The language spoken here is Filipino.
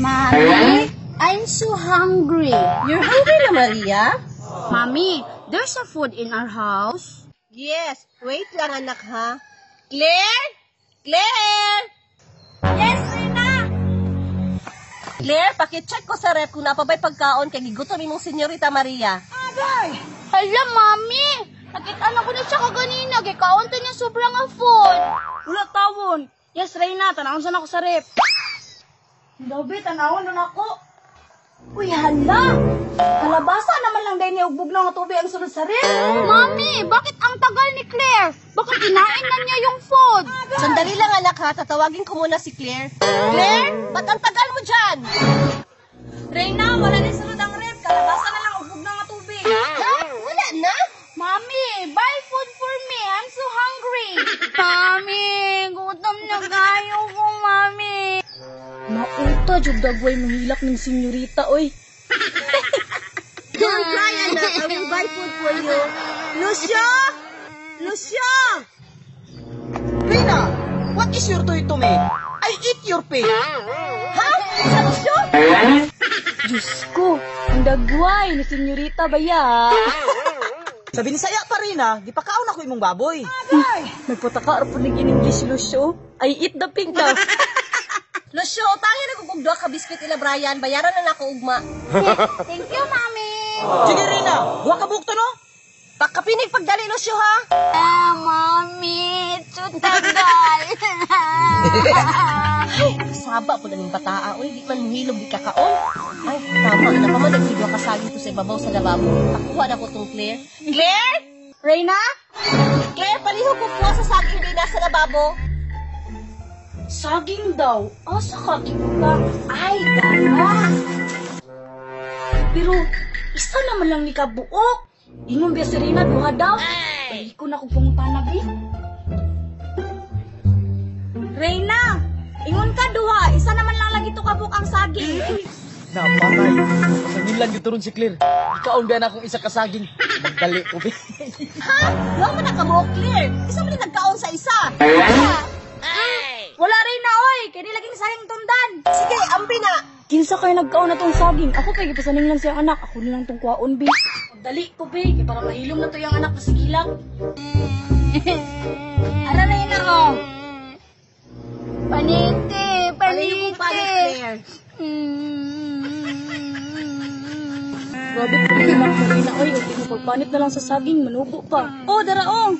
Mommy, I'm so hungry. You're hungry na, Maria? Mommy, there's a food in our house. Yes. Wait lang, anak, ha? Claire? Claire? Yes, Rina! Claire, pakicheck ko sa ref kung napabay pagkaon kay gigutom imong Senyorita Maria. Agay! Hala, Mommy! Nakita na ko na siya kaganina. Gikaon to niya sobrang food. Wala tawon. Yes, Rina. Tanawon sana ako sa rep. Dabi, tanawon doon ako. Uy, hala! Kalabasa naman lang dahil niya ugbog na nga tubig ang sunod sa rep. Mami, bakit ang tagal ni Claire? Bakit kinain na niya yung food? Sandali lang, anak, ha? Tatawagin ko muna si Claire. Claire, ba't ang tagal mo dyan? Reyna, wala na sunod ang rep. Kalabasa na lang ugbog na nga tubig. Ha? Wala na? Mami, buy food for me. I'm so hungry. Mami, gutom na kayo ko, Mami. Nauta, jud dagway mahilak ng senyorita, oy. Don't cry, anak. I will buy food for you. Lucio! Lucio! Rina, what is your toy to me? I eat your pig. Ha? Sa Lucio? Diyos ko, ang dagway ni senyorita baya. Sabi ni Saya pa Rina, di pa kaon ako imong baboy. Nagpataka po naging English, Lucio. I eat the pig daw. Lucio, tangi na kugugdo ka biscuit ila Brian. Bayaran na nako ugma. Thank you, Mami. Sige Rina, buha ka bukto no? Pagkapinig pagdali, Lucio, ha? Mami, tutagal. Saba po na ng bataa. Uy, di man muhilog, di kakaon. Ay, tama. Ano pa man, nagpidwa ka saging to sa ibabaw sa lababo. Takuha na ko tong Claire. Claire? Reyna? Claire, palihog ko po sa saging din nasa lababo. Saging daw. Asa ka, ka? Ay, dala. Pero, isa naman lang ni kabuok. Ingon biya si Reyna, duha daw. Balik ko na kung pumunta na, Bi. Reyna, ingon ka duha. Isa naman lang lagi to kabuok ang saging. Napanay. Sangin lang gito ron si Claire. Ikaon ba na akong isa kasaging. Magdali ko, be. Ha? Doon mo na kabuok, Claire. Isa mo din nagkaon sa isa. Wala Reyna, oy. Kaya di lagi ni sayang tundan. Sige, ampi na. Kinsa kayo nagkaon na tong saging? Ako kay gipasaning lang siyang anak. Ako nilang tong kuwaon, Bi. Dali ko, Bi. Kaya para mahilom na to yung anak na sigilang. Ara na yun ako. Paniti, Palihog ko palit, Claire. Grabe po yung anak mo rin na, oy. Huwag mo pagpanit na lang sa saging. Manubo pa. Oh, dara, oh.